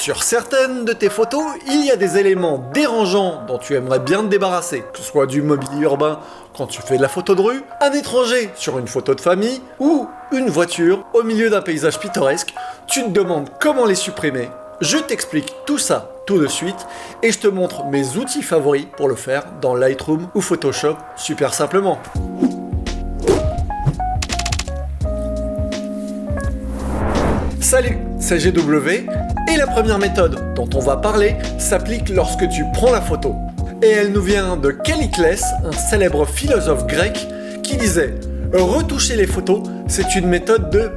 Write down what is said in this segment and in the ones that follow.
Sur certaines de tes photos, il y a des éléments dérangeants dont tu aimerais bien te débarrasser, que ce soit du mobilier urbain quand tu fais de la photo de rue, un étranger sur une photo de famille ou une voiture au milieu d'un paysage pittoresque. Tu te demandes comment les supprimer. Je t'explique tout ça tout de suite et je te montre mes outils favoris pour le faire dans Lightroom ou Photoshop super simplement. Salut, c'est GW et la première méthode dont on va parler s'applique lorsque tu prends la photo. Et elle nous vient de Calliclès, un célèbre philosophe grec qui disait « Retoucher les photos, c'est une méthode de... »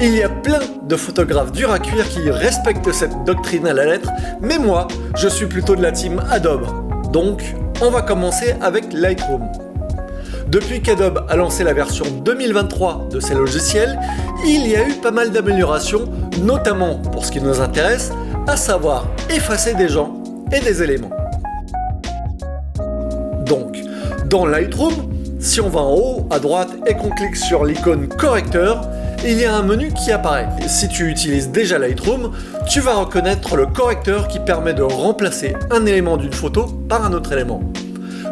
Il y a plein de photographes durs à cuire qui respectent cette doctrine à la lettre, mais moi, je suis plutôt de la team Adobe. Donc, on va commencer avec Lightroom. Depuis qu'Adobe a lancé la version 2023 de ses logiciels, il y a eu pas mal d'améliorations, notamment pour ce qui nous intéresse, à savoir effacer des gens et des éléments. Donc, dans Lightroom, si on va en haut à droite et qu'on clique sur l'icône correcteur, il y a un menu qui apparaît. Et si tu utilises déjà Lightroom, tu vas reconnaître le correcteur qui permet de remplacer un élément d'une photo par un autre élément.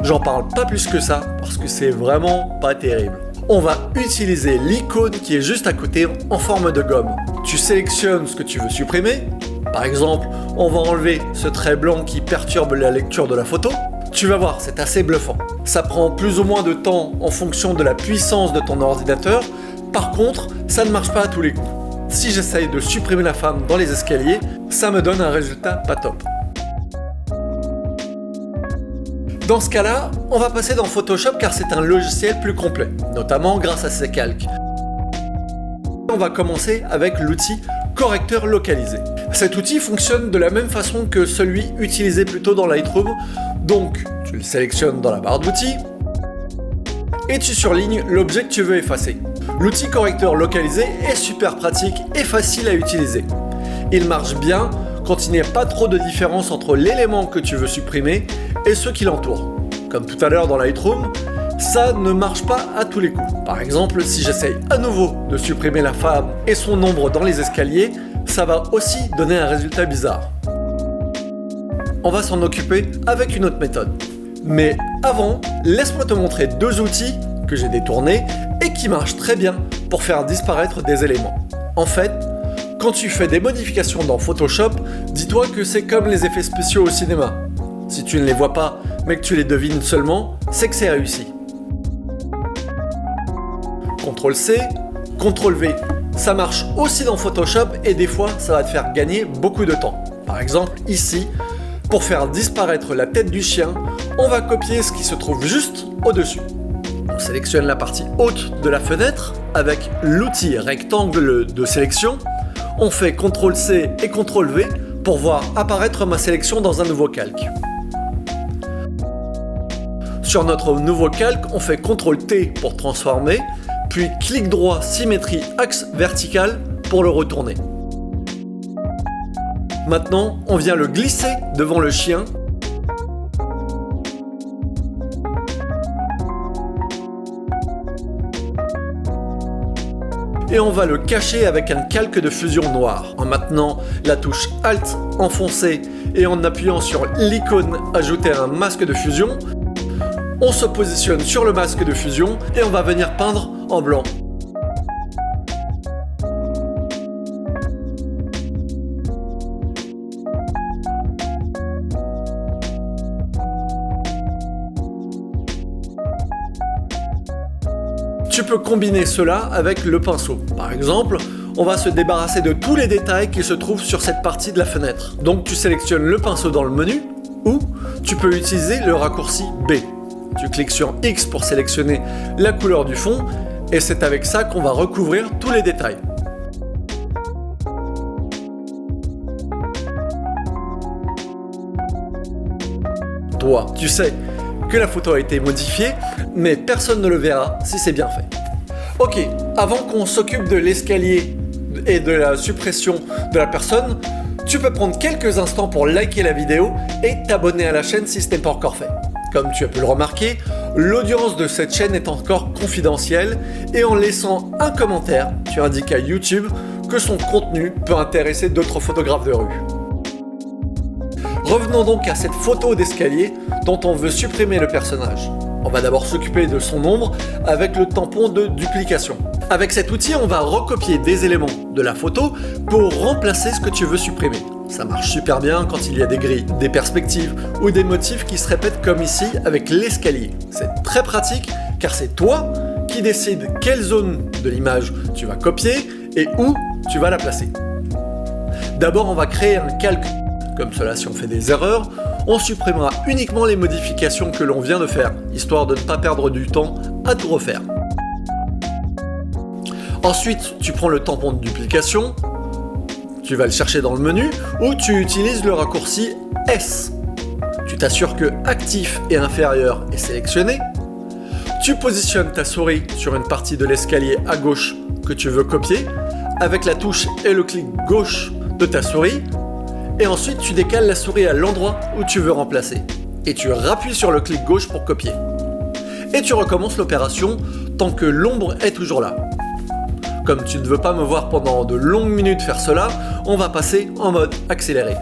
J'en parle pas plus que ça parce que c'est vraiment pas terrible. On va utiliser l'icône qui est juste à côté en forme de gomme. Tu sélectionnes ce que tu veux supprimer. Par exemple, on va enlever ce trait blanc qui perturbe la lecture de la photo. Tu vas voir, c'est assez bluffant. Ça prend plus ou moins de temps en fonction de la puissance de ton ordinateur. Par contre, ça ne marche pas à tous les coups. Si j'essaye de supprimer la femme dans les escaliers, ça me donne un résultat pas top. Dans ce cas-là, on va passer dans Photoshop car c'est un logiciel plus complet, notamment grâce à ses calques. On va commencer avec l'outil correcteur localisé. Cet outil fonctionne de la même façon que celui utilisé plus tôt dans Lightroom, donc tu le sélectionnes dans la barre d'outils et tu surlignes l'objet que tu veux effacer. L'outil correcteur localisé est super pratique et facile à utiliser. Il marche bien quand il n'y a pas trop de différence entre l'élément que tu veux supprimer et ceux qui l'entourent. Comme tout à l'heure dans Lightroom, ça ne marche pas à tous les coups. Par exemple, si j'essaye à nouveau de supprimer la femme et son ombre dans les escaliers, ça va aussi donner un résultat bizarre. On va s'en occuper avec une autre méthode. Mais avant, laisse-moi te montrer deux outils que j'ai détournés et qui marchent très bien pour faire disparaître des éléments. En fait, quand tu fais des modifications dans Photoshop, dis-toi que c'est comme les effets spéciaux au cinéma. Si tu ne les vois pas, mais que tu les devines seulement, c'est que c'est réussi. CTRL-C, CTRL-V. Ça marche aussi dans Photoshop et des fois, ça va te faire gagner beaucoup de temps. Par exemple, ici, pour faire disparaître la tête du chien, on va copier ce qui se trouve juste au-dessus. On sélectionne la partie haute de la fenêtre avec l'outil rectangle de sélection. On fait CTRL-C et CTRL-V pour voir apparaître ma sélection dans un nouveau calque. Sur notre nouveau calque, on fait CTRL-T pour transformer, puis clic droit symétrie axe vertical pour le retourner. Maintenant, on vient le glisser devant le chien. Et on va le cacher avec un calque de fusion noir. En maintenant la touche Alt enfoncée et en appuyant sur l'icône Ajouter un masque de fusion, on se positionne sur le masque de fusion et on va venir peindre en blanc. Tu peux combiner cela avec le pinceau. Par exemple, on va se débarrasser de tous les détails qui se trouvent sur cette partie de la fenêtre. Donc tu sélectionnes le pinceau dans le menu ou tu peux utiliser le raccourci B. Tu cliques sur X pour sélectionner la couleur du fond et c'est avec ça qu'on va recouvrir tous les détails. Toi, tu sais que la photo a été modifiée, mais personne ne le verra si c'est bien fait. Ok, avant qu'on s'occupe de l'escalier et de la suppression de la personne, tu peux prendre quelques instants pour liker la vidéo et t'abonner à la chaîne si ce n'est pas encore fait. Comme tu as pu le remarquer, l'audience de cette chaîne est encore confidentielle et en laissant un commentaire, tu indiques à YouTube que son contenu peut intéresser d'autres photographes de rue. Revenons donc à cette photo d'escalier dont on veut supprimer le personnage. On va d'abord s'occuper de son ombre avec le tampon de duplication. Avec cet outil, on va recopier des éléments de la photo pour remplacer ce que tu veux supprimer. Ça marche super bien quand il y a des grilles, des perspectives ou des motifs qui se répètent comme ici avec l'escalier. C'est très pratique car c'est toi qui décides quelle zone de l'image tu vas copier et où tu vas la placer. D'abord, on va créer un calque. Comme cela, si on fait des erreurs, on supprimera uniquement les modifications que l'on vient de faire, histoire de ne pas perdre du temps à tout refaire. Ensuite, tu prends le tampon de duplication, tu vas le chercher dans le menu, ou tu utilises le raccourci S. Tu t'assures que Actif et inférieur est sélectionné. Tu positionnes ta souris sur une partie de l'escalier à gauche que tu veux copier, avec la touche et le clic gauche de ta souris, et ensuite tu décales la souris à l'endroit où tu veux remplacer, et tu rappuies sur le clic gauche pour copier. Et tu recommences l'opération tant que l'ombre est toujours là. Comme tu ne veux pas me voir pendant de longues minutes faire cela, on va passer en mode accéléré.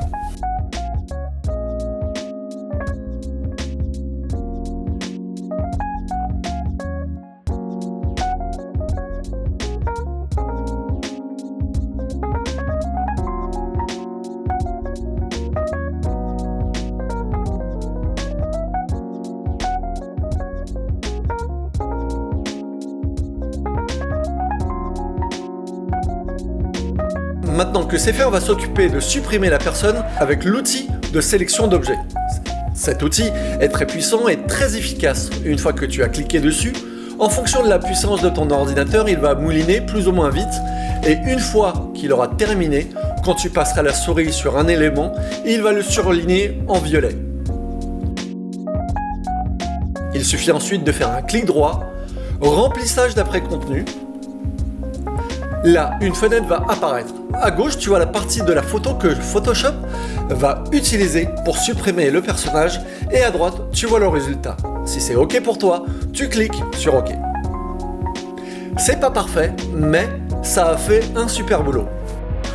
Maintenant que c'est fait, on va s'occuper de supprimer la personne avec l'outil de sélection d'objets. Cet outil est très puissant et très efficace. Une fois que tu as cliqué dessus, en fonction de la puissance de ton ordinateur, il va mouliner plus ou moins vite. Et une fois qu'il aura terminé, quand tu passeras la souris sur un élément, il va le surligner en violet. Il suffit ensuite de faire un clic droit, remplissage d'après contenu. Là, une fenêtre va apparaître. À gauche, tu vois la partie de la photo que Photoshop va utiliser pour supprimer le personnage et à droite, tu vois le résultat. Si c'est OK pour toi, tu cliques sur OK. C'est pas parfait, mais ça a fait un super boulot.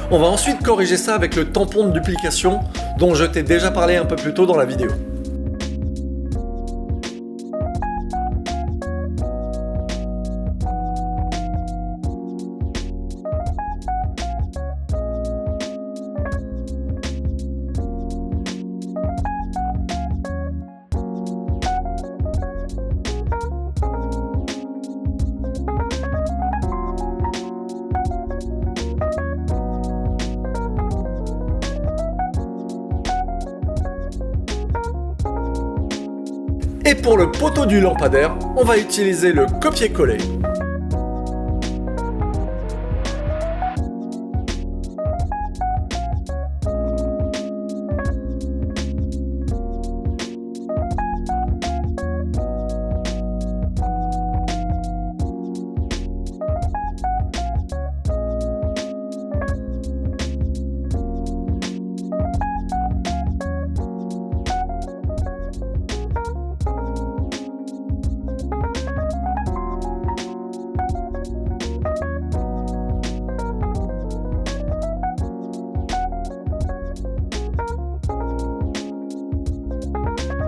On va ensuite corriger ça avec le tampon de duplication dont je t'ai déjà parlé un peu plus tôt dans la vidéo. Et pour le poteau du lampadaire, on va utiliser le copier-coller.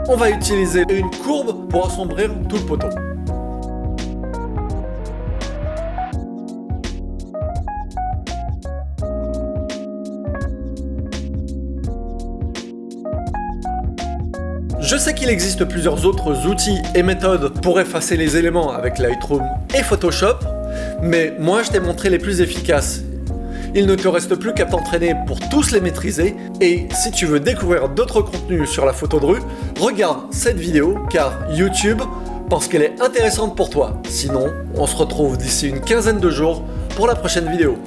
On va utiliser une courbe pour assombrir tout le poteau. Je sais qu'il existe plusieurs autres outils et méthodes pour effacer les éléments avec Lightroom et Photoshop, mais moi je t'ai montré les plus efficaces. Il ne te reste plus qu'à t'entraîner pour tous les maîtriser, et si tu veux découvrir d'autres contenus sur la photo de rue, regarde cette vidéo car YouTube pense qu'elle est intéressante pour toi. Sinon, on se retrouve d'ici une quinzaine de jours pour la prochaine vidéo.